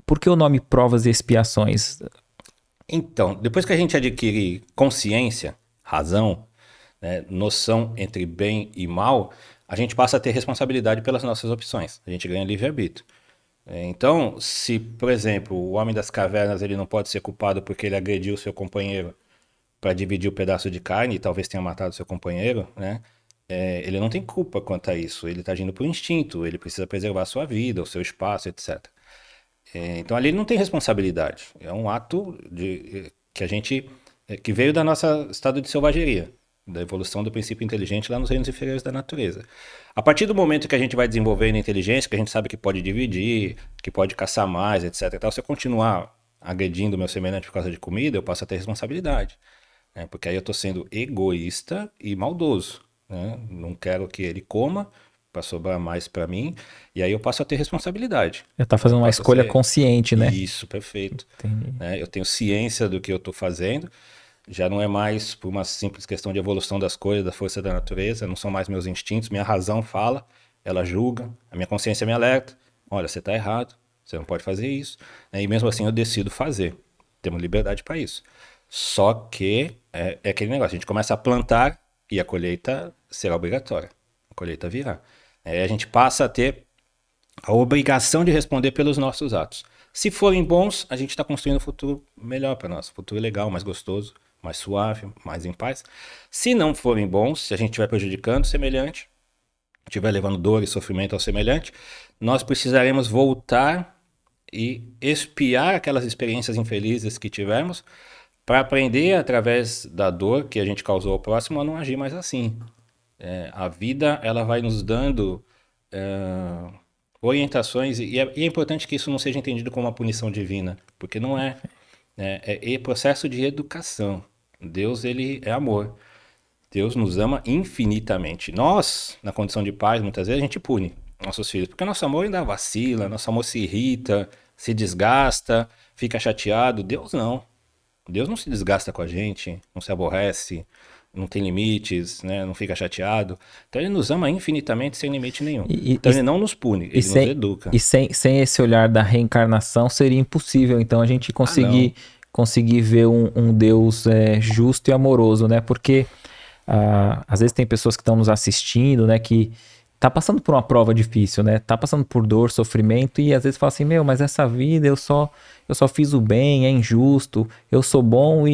por que o nome provas e expiações? Então, depois que a gente adquire consciência, razão, né, noção entre bem e mal, a gente passa a ter responsabilidade pelas nossas opções. A gente ganha livre-arbítrio. Então, se, por exemplo, o homem das cavernas ele não pode ser culpado porque ele agrediu o seu companheiro para dividir o pedaço de carne e talvez tenha matado seu companheiro, né? Ele não tem culpa quanto a isso. Ele está agindo por instinto. Ele precisa preservar a sua vida, o seu espaço, etc. Então ali ele não tem responsabilidade. É um ato que a gente que veio da nossa estado de selvageria, da evolução do princípio inteligente lá nos reinos inferiores da natureza. A partir do momento que a gente vai desenvolvendo a inteligência, que a gente sabe que pode dividir, que pode caçar mais, etc. E tal, se eu continuar agredindo o meu semelhante por causa de comida, eu passo a ter responsabilidade. Né? Porque aí eu estou sendo egoísta e maldoso. Né? Não quero que ele coma para sobrar mais para mim, e aí eu passo a ter responsabilidade. Você está Eu fazendo uma passo a escolha ser consciente, né? isso, perfeito. Entendi. Né? Eu tenho ciência do que eu estou fazendo, já não é mais por uma simples questão de evolução das coisas, da força da natureza, não são mais meus instintos, minha razão fala, ela julga, a minha consciência me alerta, olha, você está errado, você não pode fazer isso, né? E mesmo assim eu decido fazer, temos liberdade para isso. Só que é aquele negócio, a gente começa a plantar e a colheita será obrigatória, a colheita virá. Aí a gente passa a ter a obrigação de responder pelos nossos atos. Se forem bons, a gente está construindo um futuro melhor para nós, um futuro legal, mais gostoso, mais suave, mais em paz. Se não forem bons, se a gente estiver prejudicando o semelhante, estiver levando dor e sofrimento ao semelhante, nós precisaremos voltar e expiar aquelas experiências infelizes que tivemos para aprender através da dor que a gente causou ao próximo a não agir mais assim. A vida ela vai nos dando orientações e é importante que isso não seja entendido como uma punição divina, porque não é. Né? É processo de educação. Deus ele é amor. Deus nos ama infinitamente. Nós, na condição de pais, muitas vezes a gente pune nossos filhos, porque nosso amor ainda vacila, nosso amor se irrita, se desgasta, fica chateado. Deus não. Deus não se desgasta com a gente, não se aborrece, não tem limites, né? Não fica chateado. Então ele nos ama infinitamente sem limite nenhum. E, Então ele não nos pune, e ele nos sem, educa. e sem esse olhar da reencarnação seria impossível, então, a gente Ah, não. conseguir ver um Deus justo e amoroso, né? Porque às vezes tem pessoas que estão nos assistindo, né? Que tá passando por uma prova difícil, né? Tá passando por dor, sofrimento e às vezes fala assim, meu, mas essa vida eu só fiz o bem, é injusto, eu sou bom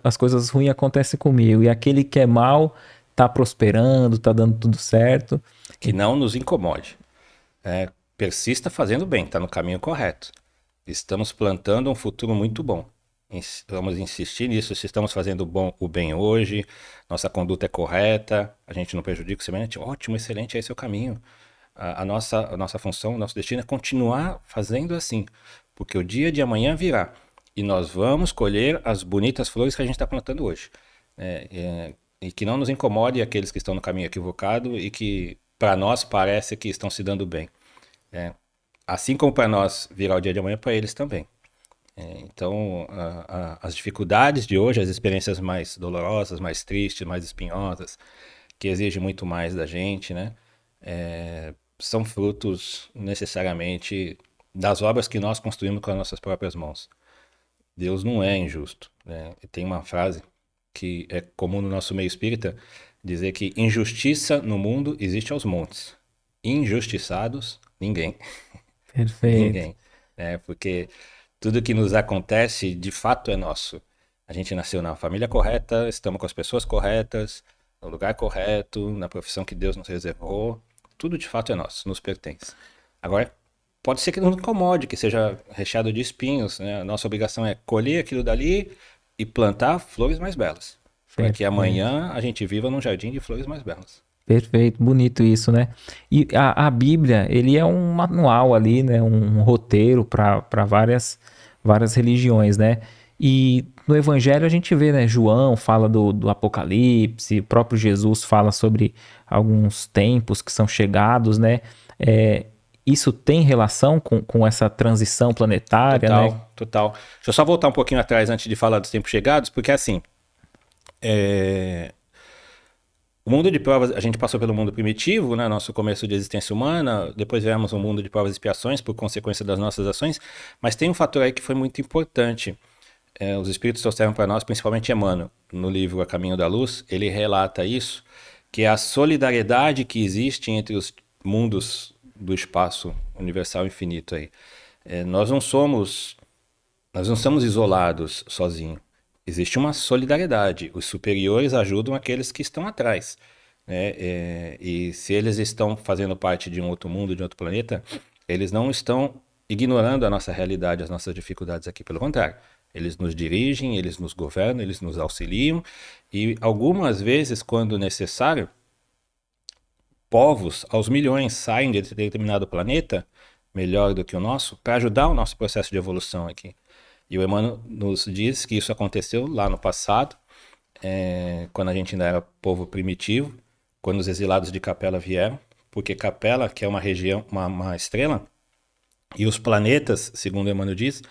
as coisas ruins acontecem comigo. E aquele que é mal tá prosperando, tá dando tudo certo. Que não nos incomode. Persista fazendo bem, está no caminho correto. Estamos plantando um futuro muito bom. Vamos insistir nisso. Se estamos fazendo o bem hoje, nossa conduta é correta, a gente não prejudica o semelhante, ótimo, excelente, esse é o caminho. A nossa função, o nosso destino é continuar fazendo assim, porque o dia de amanhã virá e nós vamos colher as bonitas flores que a gente está plantando hoje. E que não nos incomode aqueles que estão no caminho equivocado e que, para nós, parece que estão se dando bem. É, assim como para nós virá o dia de amanhã, para eles também. Então, as dificuldades de hoje, as experiências mais dolorosas, mais tristes, mais espinhosas, que exigem muito mais da gente, né? São frutos necessariamente das obras que nós construímos com as nossas próprias mãos. Deus não é injusto. Né? E tem uma frase que é comum no nosso meio espírita, dizer que injustiça no mundo existe aos montes. Injustiçados, ninguém. Perfeito. Ninguém. Né? Porque tudo que nos acontece, de fato, é nosso. A gente nasceu na família correta, estamos com as pessoas corretas, no lugar correto, na profissão que Deus nos reservou. Tudo, de fato, é nosso, nos pertence. Agora, pode ser que não nos incomode, que seja recheado de espinhos. Né? A nossa obrigação é colher aquilo dali e plantar flores mais belas. Para que Perfeito. amanhã a gente viva num jardim de flores mais belas. Perfeito, bonito isso, né? E a Bíblia, ele é um manual ali, né? Um roteiro para várias religiões, né? E no Evangelho a gente vê, né? João fala do Apocalipse, o próprio Jesus fala sobre alguns tempos que são chegados, né? Isso tem relação com essa transição planetária, né? Total, total. Deixa eu só voltar um pouquinho atrás antes de falar dos tempos chegados, porque assim, O mundo de provas, a gente passou pelo mundo primitivo, né, nosso começo de existência humana, depois viemos um mundo de provas e expiações por consequência das nossas ações, mas tem um fator aí que foi muito importante. Os espíritos trouxeram para nós, principalmente Emmanuel, no livro A Caminho da Luz, ele relata isso, que é a solidariedade que existe entre os mundos do espaço universal infinito aí. Nós não somos isolados sozinhos. Existe uma solidariedade. Os superiores ajudam aqueles que estão atrás, né? E se eles estão fazendo parte de um outro mundo, de outro planeta, eles não estão ignorando a nossa realidade, as nossas dificuldades aqui. Pelo contrário, eles nos dirigem, eles nos governam, eles nos auxiliam. E algumas vezes, quando necessário, povos aos milhões saem de determinado planeta, melhor do que o nosso, para ajudar o nosso processo de evolução aqui. E o Emmanuel nos diz que isso aconteceu lá no passado, quando a gente ainda era povo primitivo, quando os exilados de Capela vieram, porque Capela, que é uma região, uma estrela, e os planetas, segundo o Emmanuel diz,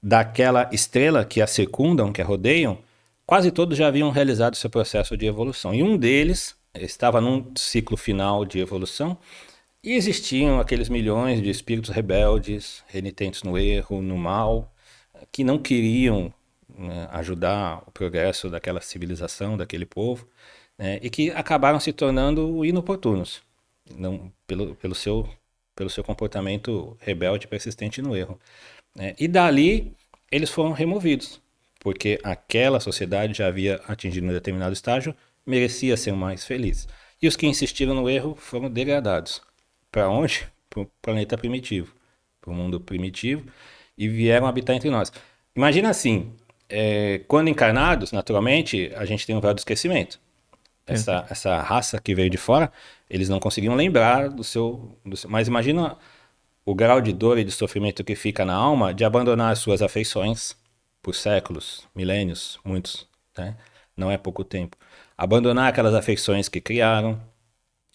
daquela estrela que a circundam, que a rodeiam, quase todos já haviam realizado seu processo de evolução. E um deles estava num ciclo final de evolução, e existiam aqueles milhões de espíritos rebeldes, renitentes no erro, no mal, que não queriam, né, ajudar o progresso daquela civilização, daquele povo, né, e que acabaram se tornando inoportunos, não, pelo seu comportamento rebelde persistente no erro, né. E dali eles foram removidos, porque aquela sociedade já havia atingido um determinado estágio, merecia ser mais feliz. E os que insistiram no erro foram degradados. Para onde? Para o planeta primitivo, para o mundo primitivo, e vieram habitar entre nós. Imagina assim, quando encarnados, naturalmente, a gente tem um véu do esquecimento. Essa raça que veio de fora, eles não conseguiam lembrar do seu... Mas imagina o grau de dor e de sofrimento que fica na alma de abandonar as suas afeições por séculos, milênios, muitos, né? Não é pouco tempo. Abandonar aquelas afeições que criaram,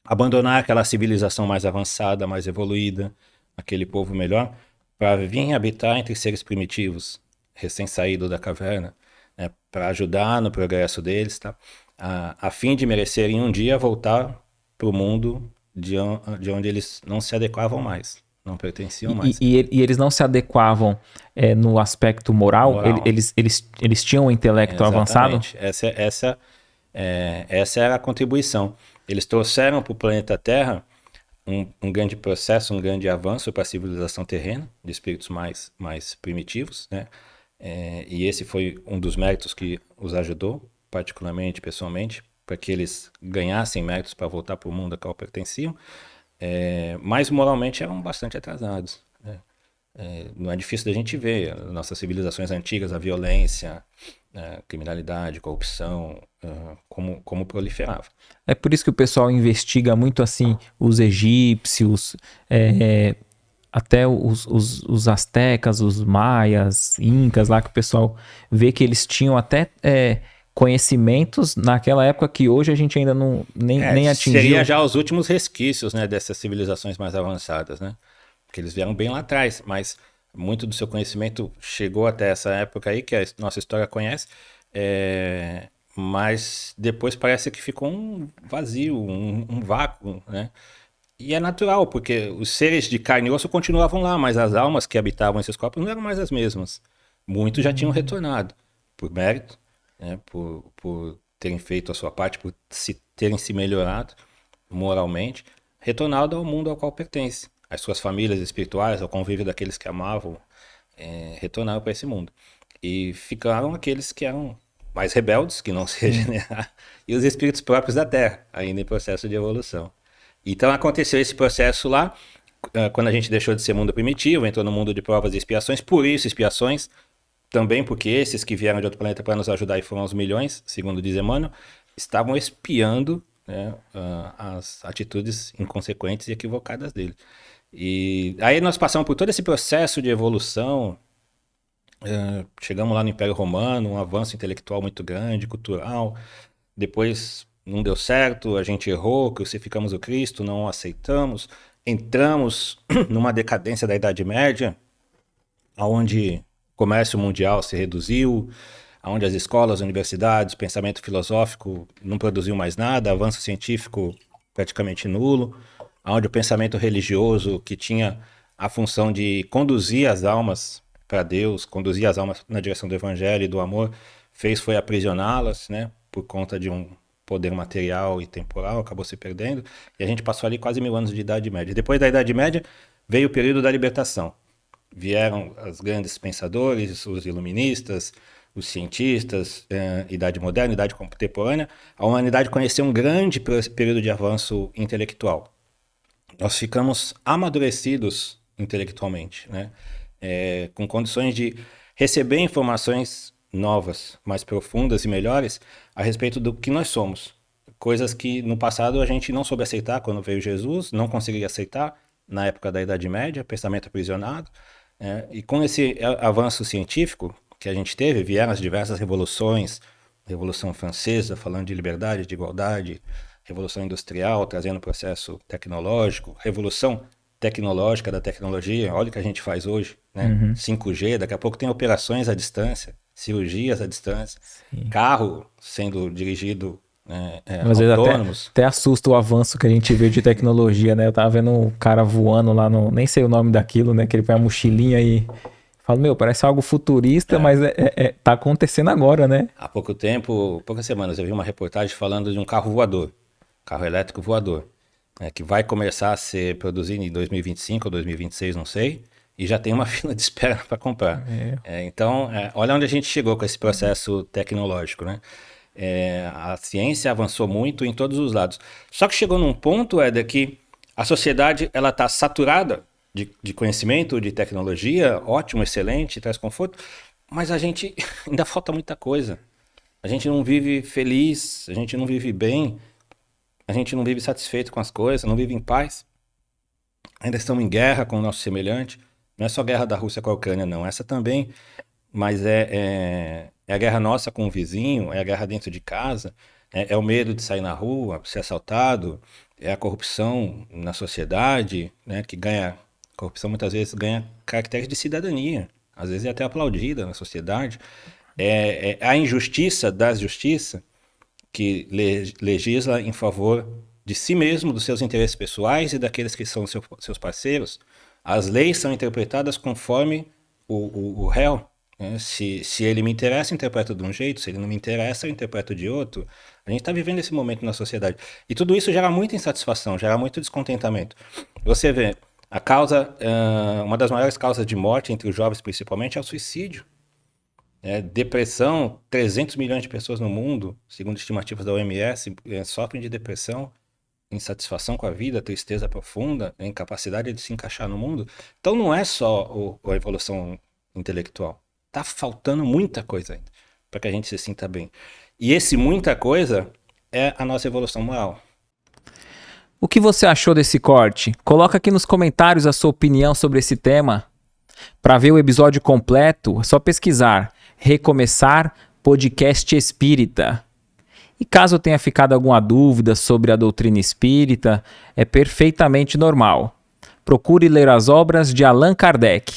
abandonar aquela civilização mais avançada, mais evoluída, aquele povo melhor, para vir habitar entre seres primitivos, recém-saídos da caverna, né, para ajudar no progresso deles, tá? A fim de merecerem um dia voltar para o mundo de onde eles não se adequavam mais, não pertenciam mais. E eles não se adequavam no aspecto moral? Eles tinham um intelecto avançado? Essa era a contribuição. Eles trouxeram para o planeta Terra um grande processo, um grande avanço para a civilização terrena, de espíritos mais primitivos, né? E esse foi um dos méritos que os ajudou, particularmente, pessoalmente, para que eles ganhassem méritos para voltar para o mundo a qual pertenciam, mas moralmente eram bastante atrasados, né? Não é difícil da gente ver, nossas civilizações antigas, a violência, criminalidade, corrupção, como proliferava. É por isso que o pessoal investiga muito assim os egípcios, até os astecas, os maias, incas lá, que o pessoal vê que eles tinham até conhecimentos naquela época que hoje a gente ainda nem atingiu. Seria já os últimos resquícios, né, dessas civilizações mais avançadas, né? Porque eles vieram bem lá atrás, mas muito do seu conhecimento chegou até essa época aí, que a nossa história conhece, mas depois parece que ficou um vazio, um vácuo, né? E é natural, porque os seres de carne e osso continuavam lá, mas as almas que habitavam esses corpos não eram mais as mesmas. Muitos já tinham retornado, por mérito, né? Por terem feito a sua parte, por terem se melhorado moralmente, retornado ao mundo ao qual pertence. As suas famílias espirituais, ao convívio daqueles que amavam, retornaram para esse mundo. E ficaram aqueles que eram mais rebeldes, que não se regeneraram, e os espíritos próprios da Terra, ainda em processo de evolução. Então aconteceu esse processo lá, quando a gente deixou de ser mundo primitivo, entrou no mundo de provas e expiações, por isso expiações, também porque esses que vieram de outro planeta para nos ajudar e foram aos milhões, segundo diz Emmanuel, estavam espiando, né, as atitudes inconsequentes e equivocadas dele. E aí nós passamos por todo esse processo de evolução, chegamos lá no Império Romano, um avanço intelectual muito grande, cultural, depois não deu certo, a gente errou, crucificamos o Cristo, não o aceitamos, entramos numa decadência da Idade Média, onde o comércio mundial se reduziu, onde as escolas, universidades, pensamento filosófico não produziam mais nada, avanço científico praticamente nulo, onde o pensamento religioso, que tinha a função de conduzir as almas para Deus, conduzir as almas na direção do evangelho e do amor, foi aprisioná-las, né, por conta de um poder material e temporal, acabou se perdendo, e a gente passou ali quase 1000 anos de Idade Média. Depois da Idade Média veio o período da libertação. Vieram os grandes pensadores, os iluministas, os cientistas, Idade Moderna, Idade Contemporânea. A humanidade conheceu um grande período de avanço intelectual. Nós ficamos amadurecidos intelectualmente, né? Com condições de receber informações novas, mais profundas e melhores a respeito do que nós somos. Coisas que no passado a gente não soube aceitar quando veio Jesus, não conseguiria aceitar na época da Idade Média, pensamento aprisionado. E com esse avanço científico que a gente teve, vieram as diversas revoluções, Revolução Francesa, falando de liberdade, de igualdade, Revolução Industrial, trazendo processo tecnológico, Revolução Tecnológica da tecnologia, olha o que a gente faz hoje, né? 5G, daqui a pouco tem operações à distância, cirurgias à distância, carro sendo dirigido às vezes autônomos. Até assusta o avanço que a gente vê de tecnologia, né? Eu tava vendo um cara voando lá no... Nem sei o nome daquilo, né? Que ele põe a mochilinha e... Falo, parece algo futurista, mas tá acontecendo agora, né? Há pouco tempo, poucas semanas, eu vi uma reportagem falando de um carro voador, carro elétrico voador, que vai começar a ser produzido em 2025 ou 2026, não sei, e já tem uma fila de espera para comprar. Então, olha onde a gente chegou com esse processo tecnológico, né? A ciência avançou muito em todos os lados. Só que chegou num ponto, Éder, que a sociedade ela está saturada de conhecimento, de tecnologia, ótimo, excelente, traz conforto, mas a gente ainda falta muita coisa. A gente não vive feliz, a gente não vive bem, a gente não vive satisfeito com as coisas, não vive em paz. Ainda estamos em guerra com o nosso semelhante. Não é só a guerra da Rússia com a Ucrânia, não. Essa também, mas é a guerra nossa com o vizinho, é a guerra dentro de casa, é o medo de sair na rua, ser assaltado, é a corrupção na sociedade, né, que ganha... Corrupção muitas vezes ganha caracteres de cidadania, às vezes é até aplaudida na sociedade. A injustiça da justiça que legisla em favor de si mesmo, dos seus interesses pessoais e daqueles que são seus parceiros. As leis são interpretadas conforme o réu. Né? Se ele me interessa, eu interpreto de um jeito, se ele não me interessa, eu interpreto de outro. A gente está vivendo esse momento na sociedade. E tudo isso gera muita insatisfação, gera muito descontentamento. Você vê... A causa, uma das maiores causas de morte entre os jovens principalmente é o suicídio. Depressão, 300 milhões de pessoas no mundo, segundo estimativas da OMS, sofrem de depressão, insatisfação com a vida, tristeza profunda, incapacidade de se encaixar no mundo. Então não é só a evolução intelectual. Está faltando muita coisa ainda para que a gente se sinta bem. E esse muita coisa é a nossa evolução moral. O que você achou desse corte? Coloca aqui nos comentários a sua opinião sobre esse tema. Para ver o episódio completo, é só pesquisar Recomeçar Podcast Espírita. E caso tenha ficado alguma dúvida sobre a doutrina espírita, é perfeitamente normal. Procure ler as obras de Allan Kardec.